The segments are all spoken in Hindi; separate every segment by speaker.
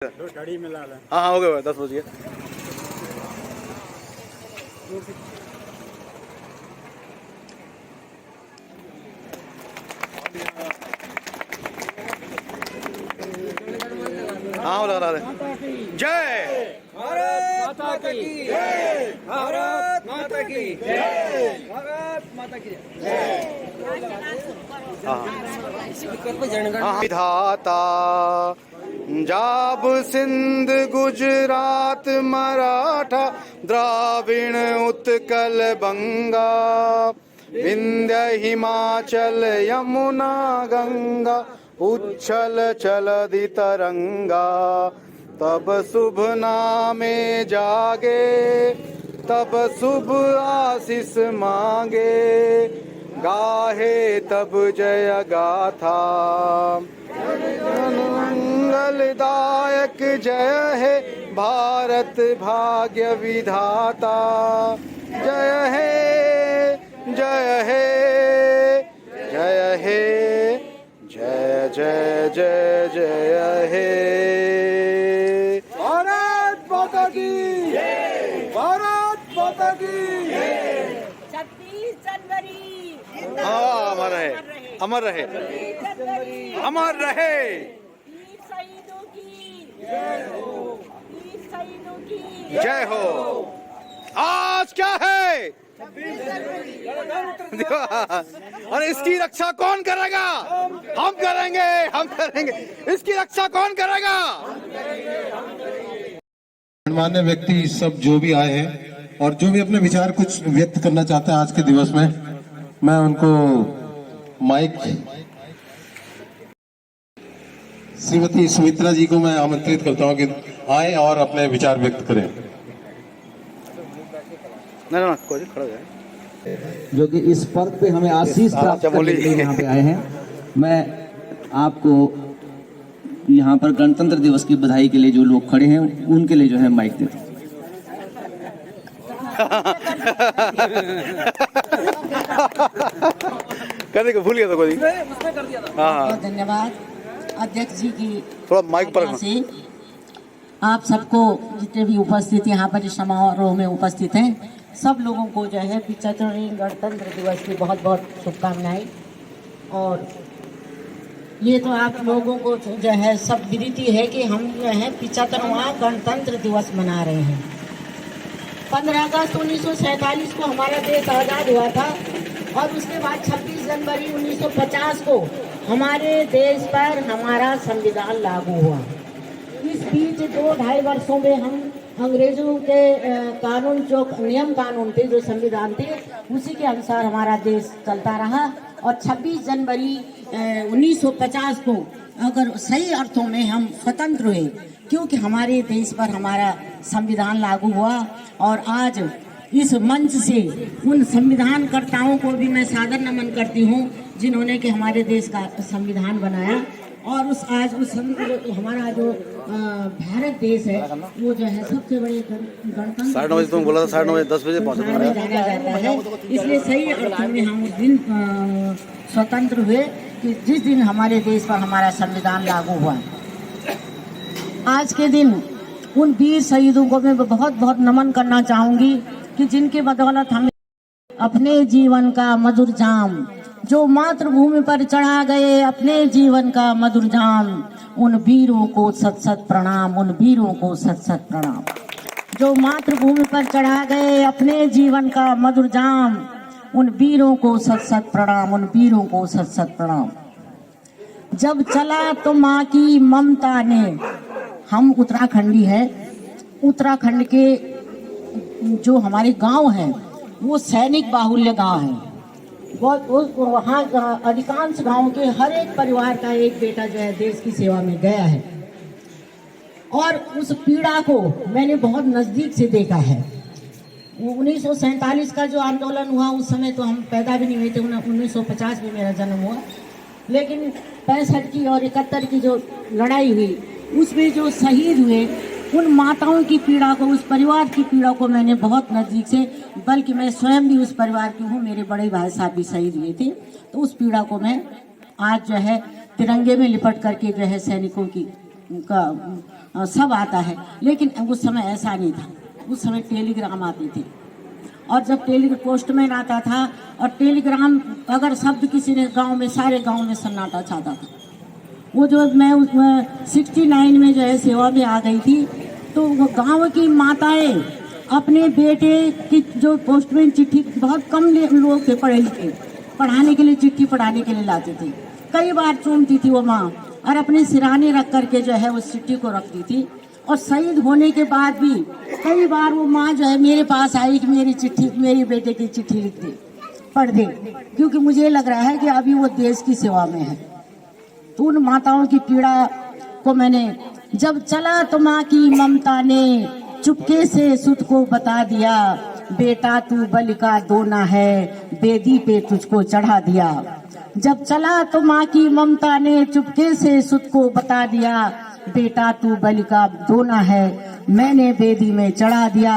Speaker 1: घड़ी में ला लें।
Speaker 2: हाँ हाँ हो गया 10 बज गए। हाँ लगा दे। जय
Speaker 3: भारत माता की जय। भारत माता की जय। भारत माता की जय।
Speaker 2: विधाता पंजाब सिंध गुजरात मराठा द्राविण उत्कल बंगा विंध्य हिमाचल यमुना गंगा उच्छल चलदि तरंगा तब शुभ नामे जागे तब शुभ आशीष मांगे गाहे तब जय गाथा मंगलदायक जय है भारत भाग्य विधाता जय है जय है जय है जय जय जय जय हे
Speaker 3: भारत माता की भारत माता की
Speaker 4: 26 जनवरी
Speaker 2: हाँ अमर रहे अमर रहे अमर रहे
Speaker 4: वीर शहीदों की जय हो। वीर शहीदों की
Speaker 2: जय हो। आज क्या है और इसकी रक्षा कौन करेगा? हम करेंगे हम करेंगे। इसकी रक्षा कौन करेगा?
Speaker 5: गणमान्य व्यक्ति सब जो भी आए हैं और जो भी अपने विचार कुछ व्यक्त करना चाहते हैं आज के दिवस में, मैं उनको माइक श्रीमती सुमित्रा जी को मैं आमंत्रित करता हूं कि आए और अपने विचार व्यक्त करें।
Speaker 2: ना कोई खड़ा है
Speaker 6: जो कि इस पर्व पे हमें आशीष प्राप्त करने के लिए यहाँ पे आए हैं। मैं आपको यहाँ पर गणतंत्र दिवस की बधाई के लिए जो लोग खड़े हैं उनके लिए जो है माइक देता हूँ।
Speaker 2: करने को भूल गया था कोई। हाँ
Speaker 7: धन्यवाद अध्यक्ष जी की
Speaker 2: थोड़ा माइक पर
Speaker 7: से आप सबको जितने भी उपस्थित यहाँ पर इस समारोह में उपस्थित हैं सब लोगों को जो है 75वें गणतंत्र दिवस की बहुत बहुत शुभकामनाएं। और ये तो आप लोगों को जो है सब विदित है कि हम जो है 75वां गणतंत्र दिवस मना रहे हैं। 15 अगस्त 1947 को हमारा देश आज़ाद हुआ था और उसके बाद 26 जनवरी 1950 को हमारे देश पर हमारा संविधान लागू हुआ। इस बीच 2-2.5 वर्षों में हम अंग्रेजों के कानून जो नियम कानून थे जो संविधान थे उसी के अनुसार हमारा देश चलता रहा। और 26 जनवरी 1950 को अगर सही अर्थों में हम स्वतंत्र हुए क्योंकि हमारे देश पर हमारा संविधान लागू हुआ। और आज इस मंच से उन संविधानकर्ताओं को भी मैं सादर नमन करती हूँ जिन्होंने कि हमारे देश का संविधान बनाया। और उस हमारा जो भारत देश है वो जो है सबसे बड़े गणतंत्र
Speaker 2: 9:30 तुम बोला था 9:30 10 बजे पहुंचा
Speaker 7: जाना जाता है। इसलिए सही अर्थों में हम उस दिन स्वतंत्र हुए कि जिस दिन हमारे देश पर हमारा संविधान लागू हुआ। आज के दिन उन वीर शहीदों को मैं बहुत बहुत नमन करना चाहूंगी कि जिनके बदौलत हम अपने जीवन का मधुर जाम जो मातृभूमि पर चढ़ा गए अपने जीवन का मधुर जाम उन वीरों को सत सत प्रणाम। उन वीरों को सत सत प्रणाम जो मातृभूमि पर चढ़ा गए अपने जीवन का मधुर जाम उन वीरों को सत सत प्रणाम। उन वीरों को सत सत प्रणाम। जब चला तो माँ की ममता ने, हम उत्तराखंडी है, उत्तराखंड के जो हमारे गांव हैं वो सैनिक बाहुल्य गांव है। वहाँ अधिकांश गांव के हर एक परिवार का एक बेटा जो है देश की सेवा में गया है और उस पीड़ा को मैंने बहुत नज़दीक से देखा है। 1947 का जो आंदोलन हुआ उस समय तो हम पैदा भी नहीं हुए थे। 1950 में मेरा जन्म हुआ, लेकिन 65 की और 71 की जो लड़ाई हुई उसमें जो शहीद हुए उन माताओं की पीड़ा को, उस परिवार की पीड़ा को मैंने बहुत नज़दीक से, बल्कि मैं स्वयं भी उस परिवार की हूँ, मेरे बड़े भाई साहब भी शहीद हुए थे, तो उस पीड़ा को मैं आज जो है तिरंगे में लिपट करके जो है सैनिकों की का सब आता है, लेकिन उस समय ऐसा नहीं था। उस समय टेलीग्राम आते थे, और जब पोस्टमैन आता था और टेलीग्राम अगर शब्द किसी ने गांव में, सारे गांव में सन्नाटा छाता था। वो जो मैं 69 में जो है सेवा में आ गई थी, तो वो गांव की माताएं अपने बेटे की जो पोस्टमैन चिट्ठी, बहुत कम लोग थे पढ़े लिखे, पढ़ाने के लिए चिट्ठी पढ़ाने के लिए लाते थे। कई बार चूमती थी वो माँ, और अपने सिराने रख करके जो है उस चिट्ठी को रखती थी। और शहीद होने के बाद भी कई बार वो माँ जो है मेरे पास आई कि मेरी चिट्ठी, मेरी बेटे की चिट्ठी लिख दे, पढ़ दे, क्योंकि मुझे लग रहा है कि अभी वो देश की सेवा में है। तो उन माताओं की पीड़ा को मैंने, जब चला तो माँ की ममता ने चुपके से सुत को बता दिया, बेटा तू बलि का दोना है, बेदी पे तुझको चढ़ा दिया। जब चला तो माँ की ममता ने चुपके से सुत को बता दिया, बेटा तू बलि का दोना है, मैंने बेदी में चढ़ा दिया।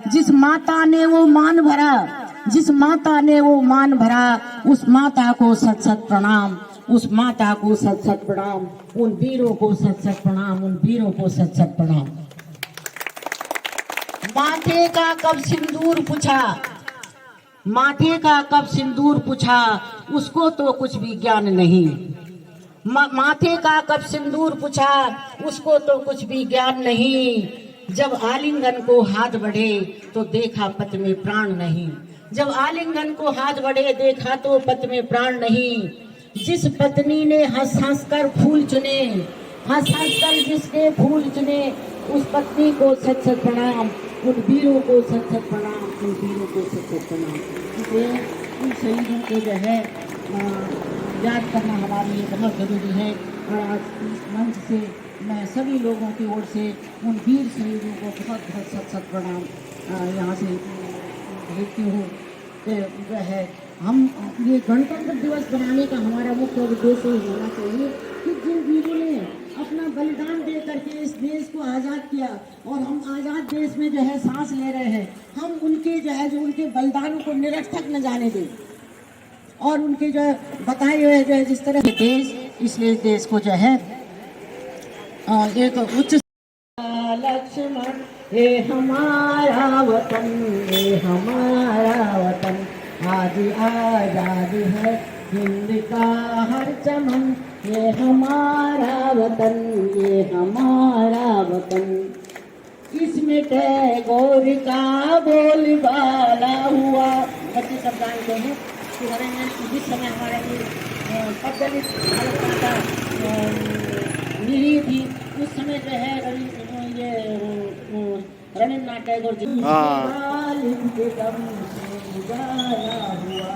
Speaker 7: जिस माता ने वो मान भरा, जिस माता ने वो मान भरा, उस माता को सत सत प्रणाम, उस माता को सत सत प्रणाम, उन वीरों को सत सत प्रणाम, उन वीरों को सत सत प्रणाम। माथे का कब सिंदूर पूछा, माथे का कब सिंदूर पूछा, उसको तो कुछ भी ज्ञान नहीं। माथे का कब सिंदूर पूछा, उसको तो कुछ भी ज्ञान नहीं। जब आलिंगन को हाथ बढ़े तो देखा पत में प्राण नहीं। जब आलिंगन को हाथ बढ़े देखा तो पत में प्राण नहीं। जिस पत्नी ने हंस हंस कर फूल चुने, हंस हंस कर जिसने फूल चुने, उस पत्नी को सत सत प्रणाम, उन वीरों को सत सत प्रणाम, उन वीरों को सत सत प्रणाम। इसलिए उन शहीदों को जो है याद करना हमारे लिए बहुत जरूरी है। और आज इस मंच से मैं सभी लोगों की ओर से उन वीर शहीदों को बहुत बहुत सत सत प्रणाम यहाँ से भेजती हूँ। जो है हम ये गणतंत्र दिवस बनाने का हमारा मुख्य उद्देश्य होना चाहिए कि जिन वीरों ने अपना बलिदान दे करके इस देश को आज़ाद किया, और हम आज़ाद देश में जो है सांस ले रहे हैं, हम उनके जो है, जो उनके बलिदान को निरर्थक न जाने दें, और उनके जो बताए हुए जो है जिस तरह देश, इसलिए देश को जो है एक उच्च लक्ष्मण, ये हमारा वतन, ये हमारा वतन, आज आजाद है हिंद का हर चमन, ये हमारा वतन, ये हमारा वतन। इसमें टैगोर का बोलबाला हुआ। बच्चे सब जानते हैं कि जिस समय हमारा पद्दलित मिली थी, उस समय जो है रविन्द्रनाथ टैगोर जी के दम से उजाला हुआ,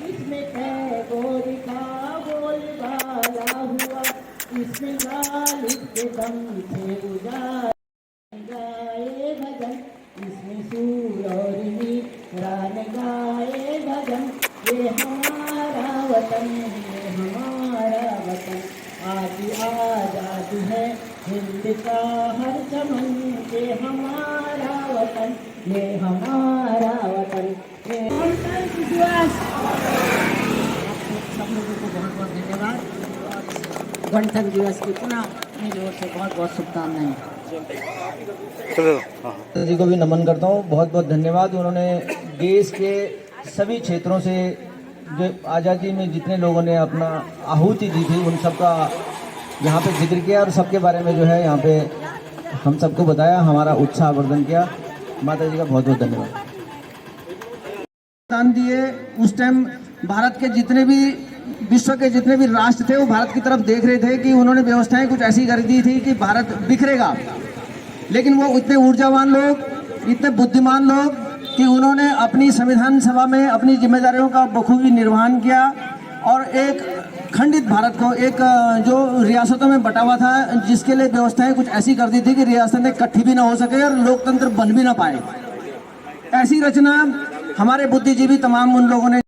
Speaker 7: इसमें टैगोर का बोलबाला हुआ, इसमें गालिब के दम से उजाला गाए भजन, इसमें सूर और मीरा ने गाए भजन, ये हमारा वतन, ये हमारा वतन, आज आजाद है हिंद का हर चमन, ये हमारा वतन, ये हमारा वतन। गणतंत्र दिवस, आपको सब लोगों को बहुत बहुत धन्यवाद। गणतंत्र दिवस की पुनः मेरी ओर से बहुत बहुत शुभकामनाएं।
Speaker 6: जी को भी नमन करता हूँ, बहुत बहुत धन्यवाद। उन्होंने देश के सभी क्षेत्रों से जो आज़ादी में जितने लोगों ने अपना आहुति दी थी, उन सबका यहाँ पे जिक्र किया, और सबके बारे में जो है यहाँ पे हम सबको बताया, हमारा उत्साहवर्धन किया। माता जी का बहुत बहुत धन्यवाद। दान दिए उस टाइम भारत के जितने भी, विश्व के जितने भी राष्ट्र थे, वो भारत की तरफ देख रहे थे कि उन्होंने व्यवस्थाएं कुछ ऐसी कर दी थी कि भारत बिखरेगा, लेकिन वो इतने ऊर्जावान लोग, इतने बुद्धिमान लोग कि उन्होंने अपनी संविधान सभा में अपनी जिम्मेदारियों का बखूबी निर्वहन किया, और एक खंडित भारत को, एक जो रियासतों में बटा हुआ था, जिसके लिए व्यवस्थाएं कुछ ऐसी कर दी थी कि रियासतें इकट्ठी भी ना हो सके और लोकतंत्र बन भी ना पाए, ऐसी रचना हमारे बुद्धिजीवी तमाम उन लोगों ने,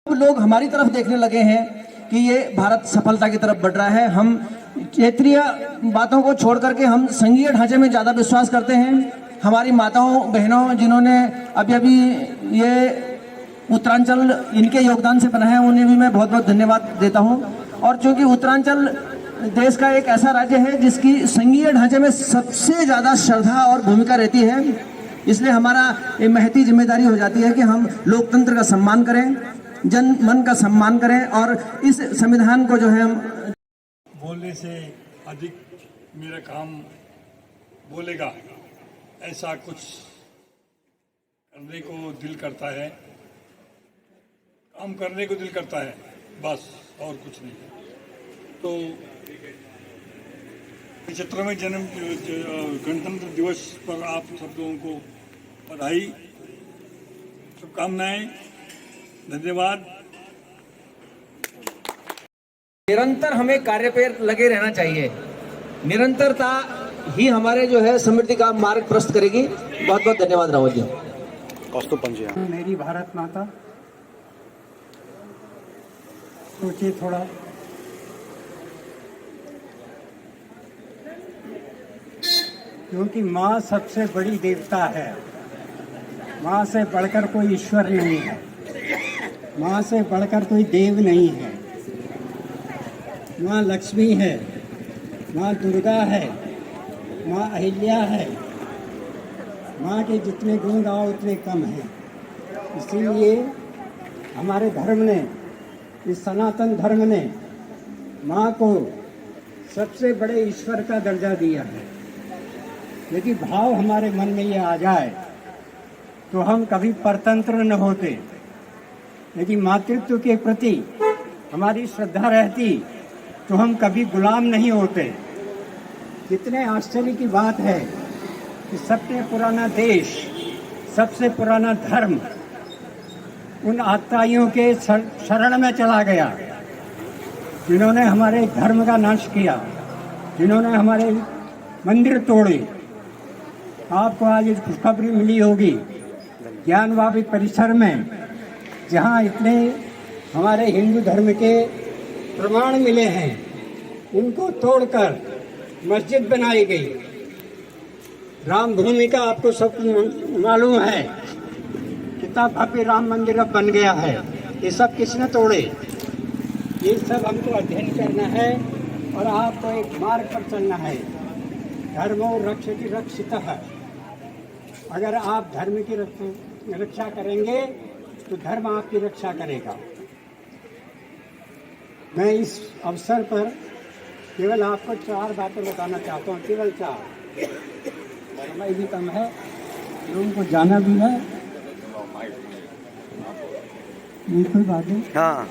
Speaker 6: लोग हमारी तरफ देखने लगे हैं कि ये भारत सफलता की तरफ बढ़ रहा है। हम क्षेत्रीय बातों को छोड़ करके हम संघीय ढांचे में ज़्यादा विश्वास करते हैं। हमारी माताओं बहनों जिन्होंने अभी अभी ये उत्तरांचल इनके योगदान से बना है, उन्हें भी मैं बहुत बहुत धन्यवाद देता हूँ। और चूँकि उत्तरांचल देश का एक ऐसा राज्य है जिसकी संघीय ढांचे में सबसे ज्यादा श्रद्धा और भूमिका रहती है। इसलिए हमारा ये महती जिम्मेदारी हो जाती है कि हम लोकतंत्र का सम्मान करें, जन मन का सम्मान करें और इस संविधान को जो है हम
Speaker 1: बोलने से अधिक मेरा काम बोलेगा, ऐसा कुछ करने को दिल करता है, काम करने को दिल करता है, बस और कुछ नहीं। तो 75वें जन्म गणतंत्र दिवस पर आप सब लोगों को बधाई, शुभकामनाएं, धन्यवाद।
Speaker 6: निरंतर हमें कार्य पे लगे रहना चाहिए। निरंतरता ही हमारे जो है समृद्धि का मार्ग प्रशस्त करेगी। बहुत बहुत धन्यवाद रावत जी।
Speaker 8: मेरी भारत माता, सोचिए थोड़ा, क्योंकि माँ सबसे बड़ी देवता है। माँ से बढ़कर कोई ईश्वर नहीं है, माँ से बढ़कर कोई देव नहीं है। माँ लक्ष्मी है, माँ दुर्गा है, माँ अहिल्या है। माँ के जितने गुण गाओ उतने कम हैं। इसीलिए हमारे धर्म ने, इस सनातन धर्म ने माँ को सबसे बड़े ईश्वर का दर्जा दिया है। यदि भाव हमारे मन में ये आ जाए तो हम कभी परतंत्र न होते। यदि मातृत्व के प्रति हमारी श्रद्धा रहती तो हम कभी गुलाम नहीं होते। कितने आश्चर्य की बात है कि सबसे पुराना देश, सबसे पुराना धर्म उन आताइयों के शरण में चला गया जिन्होंने हमारे धर्म का नाश किया, जिन्होंने हमारे मंदिर तोड़े। आपको आज एक खुशखबरी मिली होगी, ज्ञानवापी परिसर में जहाँ इतने हमारे हिंदू धर्म के प्रमाण मिले हैं, उनको तोड़कर मस्जिद बनाई गई। राम भूमि का आपको सब मालूम है, कितना भव्य राम मंदिर अब बन गया है। ये सब किसने तोड़े? ये सब हमको अध्ययन करना है और आपको एक मार्ग पर चलना है। धर्मो रक्षति रक्षितः। अगर आप धर्म की रक्षा करेंगे तो धर्म आपकी रक्षा करेगा। मैं इस अवसर पर केवल आपको 4 बातें बताना चाहता हूँ, केवल 4। समय भी कम है, लोगों को जाना भी है। ये कोई बात नहीं।
Speaker 2: हाँ,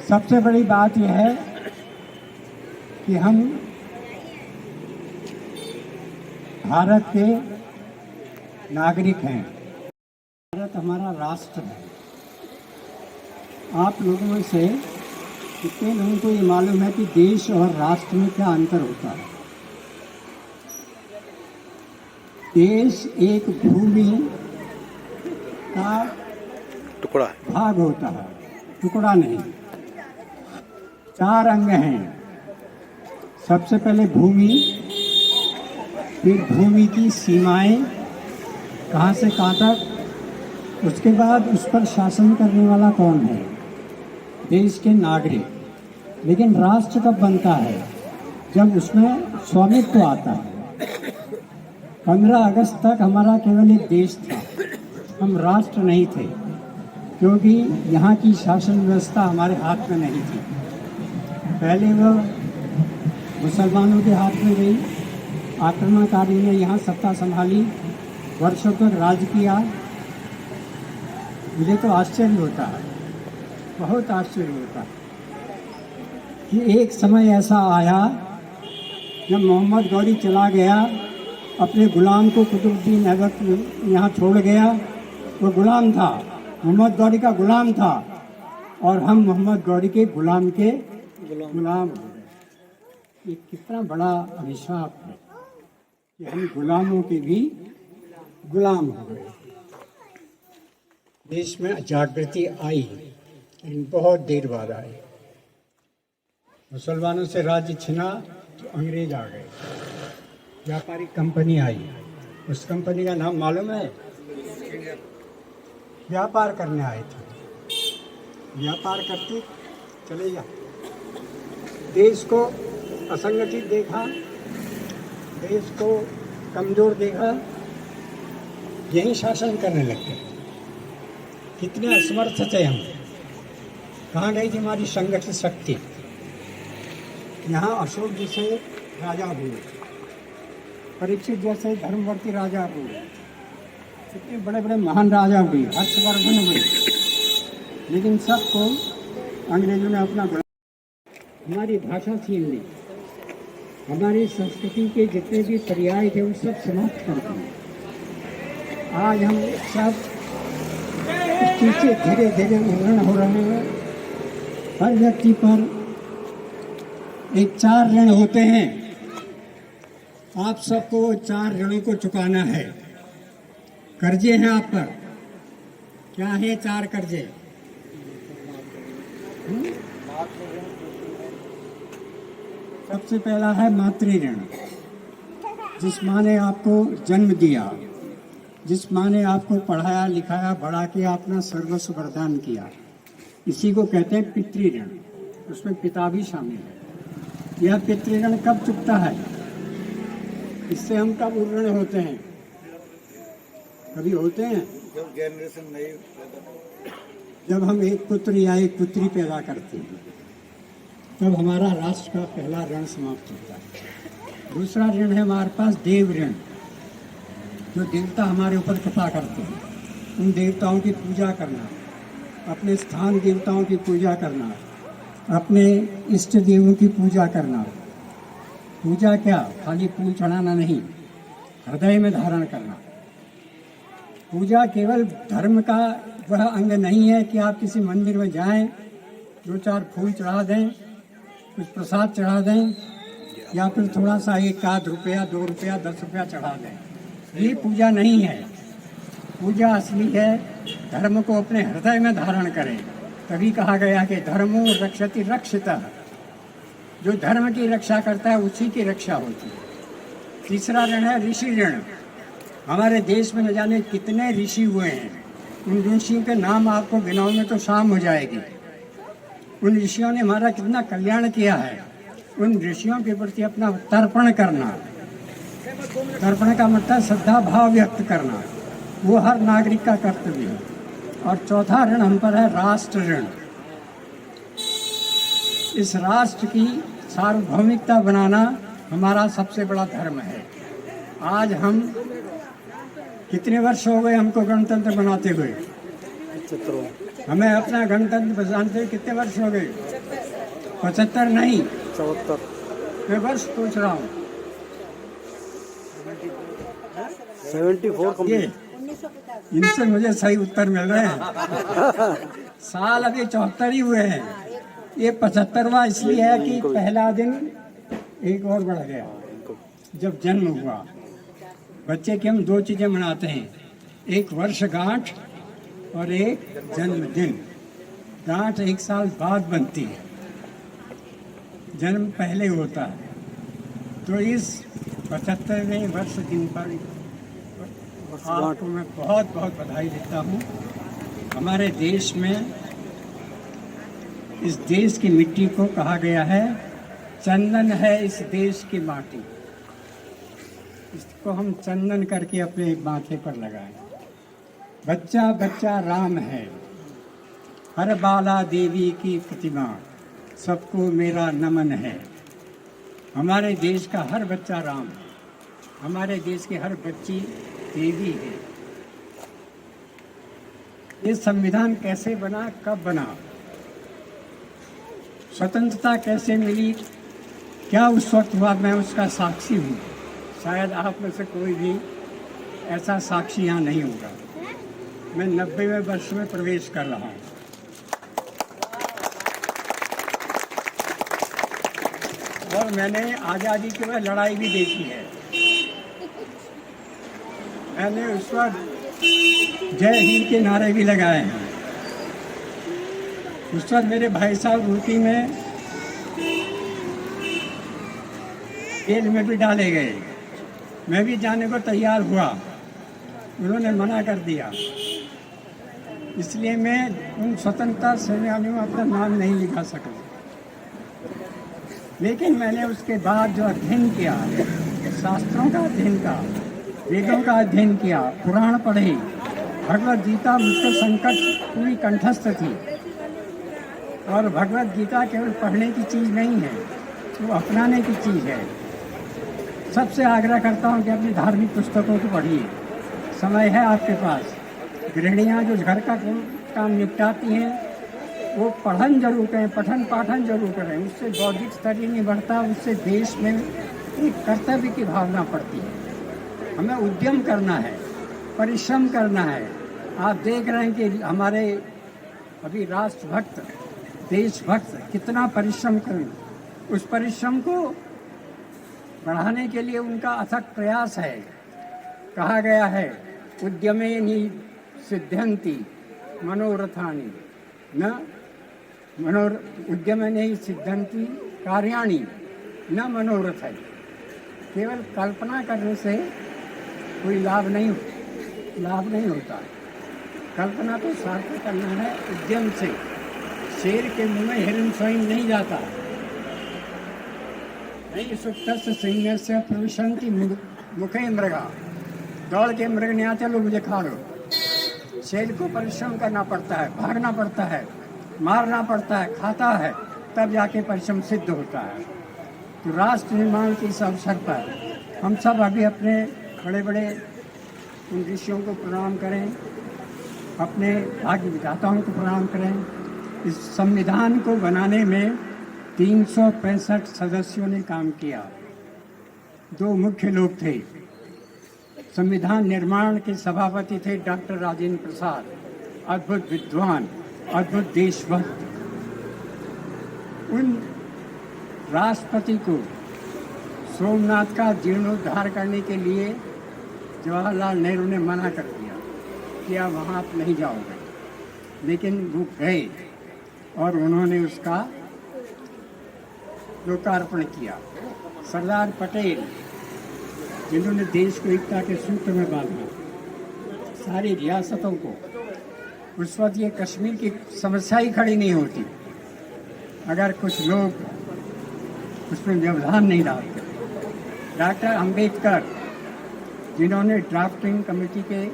Speaker 8: सबसे बड़ी बात यह है कि हम भारत के नागरिक हैं। भारत हमारा राष्ट्र है। आप लोगों में से कितने लोगों को ये मालूम है कि देश और राष्ट्र में क्या अंतर होता है? देश एक भूमि का
Speaker 2: टुकड़ा
Speaker 8: भाग होता है, टुकड़ा नहीं। 4 अंग हैं। सबसे पहले भूमि, फिर भूमि की सीमाएं, कहाँ से कहाँ तक, उसके बाद उस पर शासन करने वाला कौन है? देश के नागरिक। लेकिन राष्ट्र कब बनता है? जब उसमें स्वामित्व आता है। 15 अगस्त तक हमारा केवल एक देश था, हम राष्ट्र नहीं थे, क्योंकि यहाँ की शासन व्यवस्था हमारे हाथ में नहीं थी। पहले वो मुसलमानों के हाथ में गई, आक्रमणकारी ने यहाँ सत्ता संभाली, वर्षों तक राज किया। मुझे तो आश्चर्य होता है, बहुत आश्चर्य होता है कि एक समय ऐसा आया जब मोहम्मद गौरी चला गया, अपने गुलाम को कुतुबुद्दीन ऐबक यहाँ छोड़ गया। वो गुलाम था, मोहम्मद गौरी का गुलाम था, और हम मोहम्मद गौरी के गुलाम हो गए। ये कितना बड़ा अभिशाप है कि हम गुलामों के भी गुलाम हो गए। देश में जागृति आई, लेकिन बहुत देर बाद आई। मुसलमानों से राज्य छिना तो अंग्रेज आ गए, व्यापारिक कंपनी आई। उस कंपनी का नाम मालूम है? व्यापार करने आए थे, व्यापार करते चले जा। देश को असंगठित देखा, देश को कमजोर देखा, यही शासन करने लग गए। कितने असमर्थ थे हम, कहाँ गई थी हमारी संगठित शक्ति। यहाँ अशोक जैसे राजा हुए, परीक्षित जैसे धर्मवर्ती राजा हुए, कितने बड़े बड़े महान राजा हुए, हर्षवर्धन हुए, लेकिन सबको अंग्रेजों ने अपना हमारी भाषा छीन ली, हमारी संस्कृति के जितने भी पर्याय थे वो सब समाप्त कर दिए। आज हम सब इस चीज से धीरे धीरे उन्नयन हो रहे हैं। हर व्यक्ति पर एक 4 ऋण होते हैं, आप सबको 4 ऋणों को चुकाना है। कर्जे हैं आप पर, क्या है 4 कर्जे? सबसे पहला है मातृ ऋण, जिस माँ ने आपको जन्म दिया, जिस माँ ने आपको पढ़ाया लिखाया बड़ा किया, अपना सर्वस्व प्रदान किया, इसी को कहते हैं पितृ ऋण। उसमें पिता भी शामिल है। यह पितृ ऋण कब चुकता है? इससे हम कब उन्नत होते हैं? कभी होते हैं
Speaker 2: जब जनरेशन नहीं,
Speaker 8: जब हम एक पुत्र या एक पुत्री पैदा करते हैं, तब हमारा राष्ट्र का पहला ऋण समाप्त होता है। दूसरा ऋण है हमारे पास देव ऋण, जो देवता हमारे ऊपर कृपा करते हैं, उन देवताओं की पूजा करना, अपने स्थान देवताओं की पूजा करना, अपने इष्ट देवों की पूजा करना। पूजा क्या, खाली फूल चढ़ाना नहीं, हृदय में धारण करना। पूजा केवल धर्म का वह अंग नहीं है कि आप किसी मंदिर में जाएं, 2-4 फूल चढ़ा दें, कुछ प्रसाद चढ़ा दें, या फिर थोड़ा सा 1 रुपया 2 रुपया 10 रुपया चढ़ा दें। ये पूजा नहीं है। पूजा असली है धर्म को अपने हृदय में धारण करें। तभी कहा गया कि धर्मो रक्षति रक्षितः, जो धर्म की रक्षा करता है उसी की रक्षा होती है। तीसरा ऋण है ऋषि ऋण। हमारे देश में न जाने कितने ऋषि हुए हैं, उन ऋषियों के नाम आपको गिनाओ में तो शाम हो जाएगी। उन ऋषियों ने हमारा कितना कल्याण किया है। उन ऋषियों के प्रति अपना तर्पण करना, तर्पण का मतलब श्रद्धा भाव व्यक्त करना, वो हर नागरिक का कर्तव्य है। और चौथा ऋण हम पर है राष्ट्र ऋण। इस राष्ट्र की सार्वभौमिकता बनाना हमारा सबसे बड़ा धर्म है। आज हम कितने वर्ष हो गए हमको गणतंत्र बनाते हुए? हमें अपना गणतंत्र बनाते हुए कितने वर्ष हो गए? 75 नहीं, 74। मैं वर्ष पूछ रहा हूँ।
Speaker 2: 74
Speaker 8: ये इनसे मुझे सही उत्तर मिल रहे हैं। साल अभी 74 ही हुए हैं। ये 75वां इसलिए है कि पहला दिन एक और बढ़ गया जब जन्म हुआ। बच्चे की हम 2 चीजें मनाते हैं, एक वर्षगांठ और एक जन्मदिन। गांठ 1 साल बाद बनती है, जन्म पहले होता है। तो इस 75वें वर्ष दिन पर आपको मैं बहुत बहुत बधाई देता हूँ। हमारे देश में, इस देश की मिट्टी को कहा गया है चंदन है इस देश की माटी। इसको हम चंदन करके अपने माथे पर लगाएं। बच्चा बच्चा राम है, हर बाला देवी की प्रतिमा, सबको मेरा नमन है। हमारे देश का हर बच्चा राम है, हमारे देश की हर बच्ची देवी है। ये संविधान कैसे बना, कब बना, स्वतंत्रता कैसे मिली, क्या उस वक्त हुआ, मैं उसका साक्षी हूँ। शायद आप में से कोई भी ऐसा साक्षी यहाँ नहीं होगा। मैं 90वें वर्ष में प्रवेश कर रहा हूँ। और मैंने आज़ादी के बाद लड़ाई भी देखी है। मैंने उस वक्त जय हिंद के नारे भी लगाए हैं। उस वक्त मेरे भाई साहब यूपी में जेल में भी डाले गए। मैं भी जाने को तैयार हुआ, उन्होंने मना कर दिया। इसलिए मैं उन स्वतंत्रता सेनानियों में अपना नाम नहीं लिखा सका। लेकिन मैंने उसके बाद जो अध्ययन किया, शास्त्रों का अध्ययन किया, वेदों का अध्ययन किया, पुराण पढ़े, भगवद गीता मुझको संकट पूरी कंठस्थ थी। और भगवद गीता केवल पढ़ने की चीज़ नहीं है, वो अपनाने की चीज़ है। सबसे आग्रह करता हूँ कि अपनी धार्मिक पुस्तकों को पढ़िए। समय है आपके पास। गृहिणियाँ जो घर का काम निपटाती हैं वो पठन जरूर करें, पठन पाठन जरूर करें। उससे बौद्धिक स्तर ही नहीं बढ़ता, उससे देश में एक कर्तव्य की भावना पड़ती है। हमें उद्यम करना है, परिश्रम करना है। आप देख रहे हैं कि हमारे अभी राष्ट्रभक्त, देशभक्त कितना परिश्रम करें। उस परिश्रम को बढ़ाने के लिए उनका अथक प्रयास है। कहा गया है, उद्यमेनि सिद्ध्यन्ति मनोरथानि न उद्यमेनि सिद्ध्यन्ति कार्याणि न मनोरथ है। केवल कल्पना करने से कोई लाभ नहीं होता। कल्पना तो सार्थक करना है उद्यम से। शेर के मुंह में हिरण स्वयं नहीं जाता। नहीं सुप्तस्य सिंहस्य प्रविशन्ति मुखे मृगा। दौड़ के मृग ने आते लो मुझे खा लो। शेर को परिश्रम करना पड़ता है, भागना पड़ता है, मारना पड़ता है, खाता है, तब जाके परिश्रम सिद्ध होता है। तो राष्ट्र निर्माण के इस अवसर पर हम सब अभी अपने बड़े बड़े उन ऋषियों को प्रणाम करें, अपने भाग्य विधाताओं को प्रणाम करें। इस संविधान को बनाने में 365 सदस्यों ने काम किया। 2 मुख्य लोग थे। संविधान निर्माण के सभापति थे डॉक्टर राजेंद्र प्रसाद, अद्भुत विद्वान, अद्भुत देशभक्त। उन राष्ट्रपति को सोमनाथ का जीर्णोद्धार करने के लिए जवाहरलाल नेहरू ने मना कर दिया कि आप वहाँ आप नहीं जाओगे। लेकिन वो गए और उन्होंने उसका लोकार्पण किया। सरदार पटेल, जिन्होंने देश को एकता के सूत्र में बांधा, सारी रियासतों को, उस वक्त ये कश्मीर की समस्या ही खड़ी नहीं होती अगर कुछ लोग उसमें व्यवधान नहीं डालते। डॉक्टर अंबेडकर, जिन्होंने ड्राफ्टिंग कमेटी के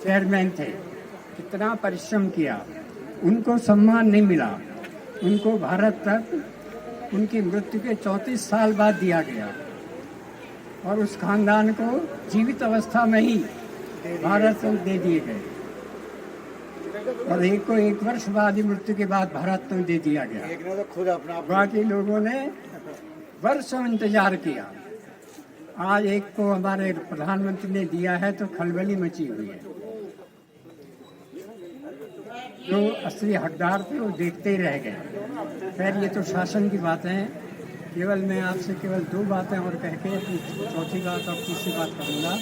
Speaker 8: चेयरमैन थे, कितना परिश्रम किया, उनको सम्मान नहीं मिला। उनको भारत तक उनकी मृत्यु के 34 साल बाद दिया गया और उस खानदान को जीवित अवस्था में ही भारत रत्न दे दिए गए और एक को 1 वर्ष बाद ही मृत्यु के बाद भारत रत्न दे दिया गया। बाकी लोगों ने वर्षों इंतजार किया। आज एक को हमारे प्रधानमंत्री ने दिया है तो खलबली मची हुई है। जो असली हकदार थे वो देखते ही रह गए। खैर, ये तो शासन की बातें हैं। केवल मैं आपसे केवल 2 बातें और कह के अपनी चौथी बात और तीसरी बात करूँगा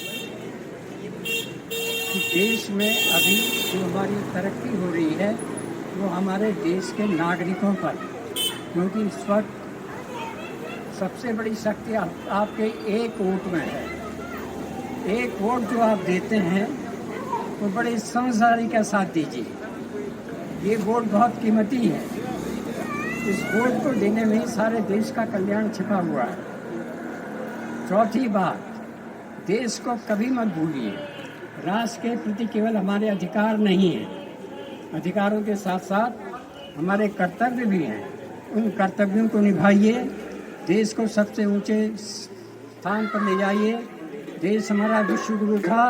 Speaker 8: कि देश में अभी जो हमारी तरक्की हो रही है वो हमारे देश के नागरिकों पर, क्योंकि इस वक्त सबसे बड़ी शक्ति आपके एक वोट में है। एक वोट जो आप देते हैं वो बड़े समझदारी के साथ दीजिए। ये वोट बहुत कीमती है। इस वोट को देने में ही सारे देश का कल्याण छिपा हुआ है। चौथी बात, देश को कभी मत भूलिए। राष्ट्र के प्रति केवल हमारे अधिकार नहीं है, अधिकारों के साथ साथ हमारे कर्तव्य भी हैं। उन कर्तव्यों को निभाइए, देश को सबसे ऊंचे स्थान पर ले जाइए। देश हमारा विश्वगुरु था,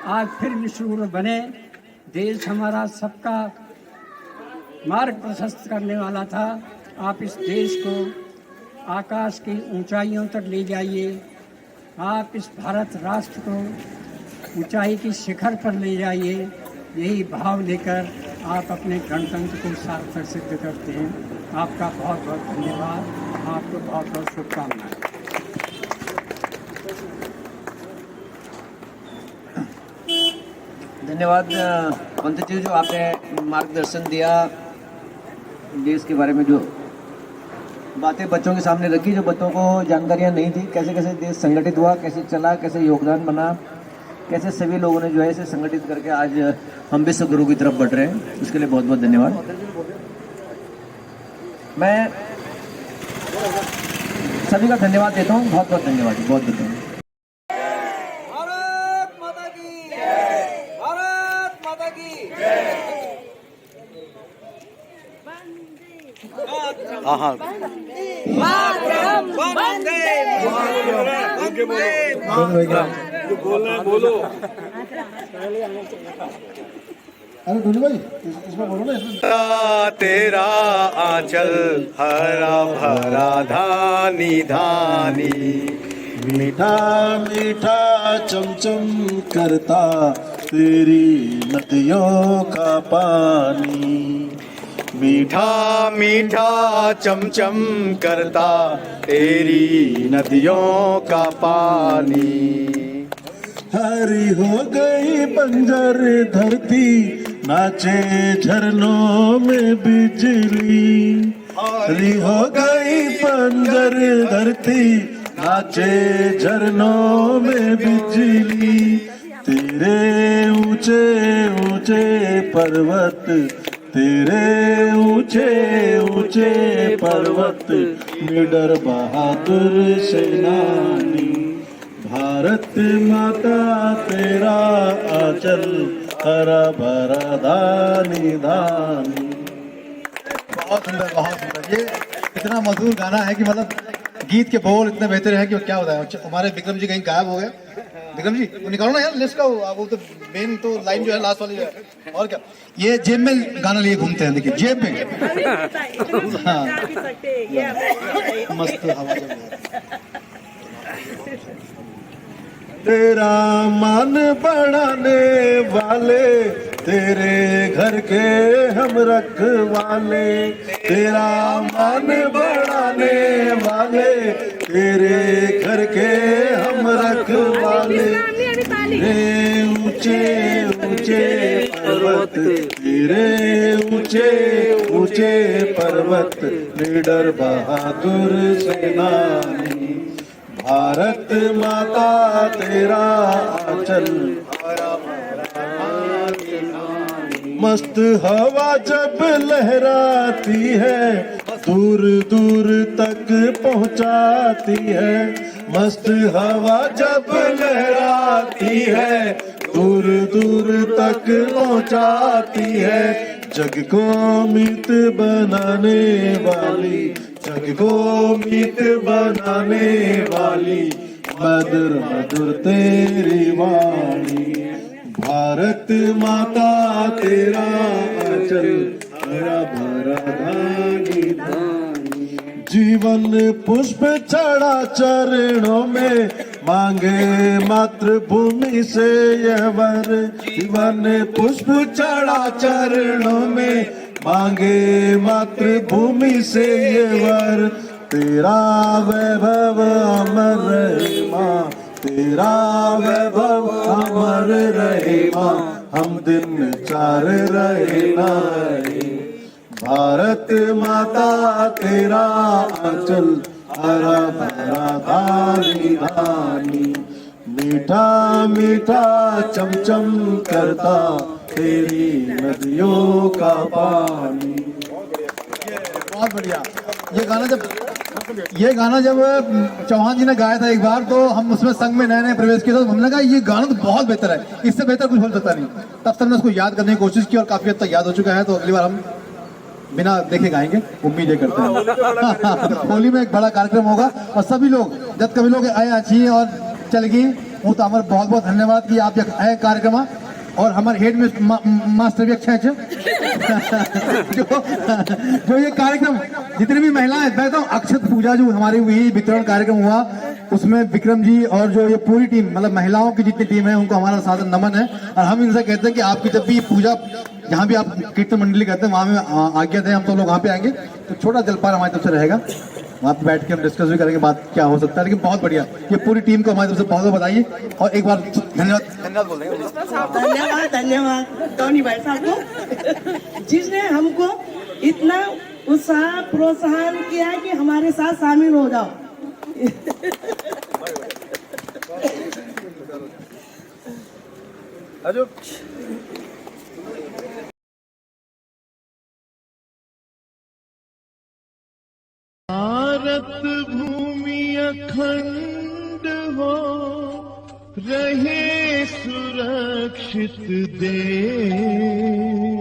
Speaker 8: आज फिर विश्वगुरु बने। देश हमारा सबका मार्ग प्रशस्त करने वाला था। आप इस देश को आकाश की ऊंचाइयों तक ले जाइए। आप इस भारत राष्ट्र को ऊंचाई की शिखर पर ले जाइए। यही भाव लेकर आप अपने गणतंत्र को सार्थक सिद्ध करते हैं। आपका बहुत बहुत धन्यवाद। आपको बहुत बहुत शुभकामनाएं।
Speaker 2: धन्यवाद पंडित जी, जो आपने मार्गदर्शन दिया देश के बारे में, जो बातें बच्चों के सामने रखी, जो बच्चों को जानकारियाँ नहीं थी, कैसे कैसे देश संगठित हुआ, कैसे चला, कैसे योगदान बना, कैसे सभी लोगों ने जो है इसे संगठित करके आज हम विश्व गुरु की तरफ बढ़ रहे हैं। उसके लिए बहुत बहुत धन्यवाद। मैं सभी का धन्यवाद देता हूँ, बहुत बहुत धन्यवाद, बहुत बहुत धन्यवाद।
Speaker 3: भारत माता की जय, भारत माता की जय।
Speaker 5: अरे धोनी भाई इसमें बोलो ना, इसमें
Speaker 9: तेरा आंचल हरा भरा धानी धानी,
Speaker 5: मीठा मीठा चमचम करता तेरी नदियों का पानी,
Speaker 9: मीठा मीठा चमचम करता तेरी नदियों का पानी।
Speaker 5: हरी हो गई बंजर धरती, नाचे झरनों में बिजली। हरी हो गई बंजर धरती, नाचे झरनों में बिजली। तेरे ऊंचे ऊंचे पर्वत, तेरे ऊंचे ऊंचे पर्वत, निडर बहादुर सेनानी। भारत माता तेरा आंचल हरा भरा धानी धानी।
Speaker 10: बहुत सुंदर, बहुत सुंदर। ये इतना मधुर गाना है कि मतलब गीत के बोल इतने बेहतर है कि क्या होता है। हमारे विक्रम जी कहीं गायब हो गए। विक्रम जी वो निकालो ना यार लिस्ट का, वो तो मेन तो लाइन जो है लास्ट वाली जो है। और क्या ये जेब में गाना लिए घूमते हैं, देखिए जेब में। हाँ मस्त हवा चल रही है।
Speaker 5: तेरा मान बढ़ाने वाले, तेरे घर के हम रखवाले। तेरा मान बढ़ाने वाले, तेरे घर के हम रखवाले। तेरे ऊंचे ऊंचे पर्वत, तेरे ऊंचे ऊंचे पर्वत, निडर बहादुर सेनानी। भारत माता तेरा आंचल हरा भरा धानी। मस्त हवा जब लहराती है, दूर दूर तक पहुंचाती है। मस्त हवा जब लहराती है, दूर दूर तक पहुंचाती है। जग को मीत बनाने वाली, जग को मीत बनाने वाली, मधुर मधुर तेरी वाणी। भारत माता तेरा आंचल हरा भरा धानी धानी। जीवन पुष्प चढ़ा चरणों में, मांगे मातृभूमि से यह वर। जीवन पुष्प चढ़ा चरणों में, मांगे मातृभूमि से ये वर। तेरा वैभव अमर रहे माँ, तेरा वैभव अमर रहे माँ, हम दिन चार रहे नारी। भारत माता तेरा आंचल हरा भरा धानी धानी। मीठा मीठा चमचम करता तेरी नदियों का पानी।
Speaker 10: बहुत बढ़िया। ये गाना जब चौहान जी ने गाया था एक बार, तो हम उसमें संघ में नए नए प्रवेश किए थे, तो हमने कहा ये गाना तो बहुत बेहतर है, इससे बेहतर कुछ हो सकता नहीं। तब से हमने उसको याद करने की कोशिश की और काफी हद तक याद हो चुका है। तो अगली बार हम बिना देखे गाएंगे, उम्मीद ये करते हैं। होली में एक बड़ा कार्यक्रम होगा और सभी लोग जब कभी लोग आए अच्छी और चल गई वो तो हमारे बहुत बहुत धन्यवाद कि आप आए कार्यक्रम। और हमारे हेड में मास्टर भी अच्छा है जो ये कार्यक्रम जितनी भी महिलाएं, मैं तो अक्षत पूजा जो हमारी हुई वितरण कार्यक्रम हुआ, उसमें विक्रम जी और जो ये पूरी टीम मतलब महिलाओं की जितनी टीम है उनको हमारा सादर नमन है। और हम इनसे कहते हैं कि आपकी जब भी पूजा जहाँ भी आप कीर्तन मंडली करते हैं वहाँ में आज्ञा दें, हम तो लोग वहाँ पे आएंगे तो छोटा जलपान हमारी तरफ से रहेगा, वहाँ पे बैठ के हम डिस्कस भी करेंगे बात क्या हो सकता है। लेकिन बहुत बढ़िया, ये पूरी टीम को हमारी तरफ से बहुत बहुत बताइए और एक बार धन्यवाद बोल रहे हैं।
Speaker 11: धन्यवाद टोनी भाई साहब को, जिसने हमको इतना उत्साह प्रोत्साहन किया कि हमारे साथ शामिल हो जाओ।
Speaker 5: भारत भूमि अखंड हो, रहे सुरक्षित देश।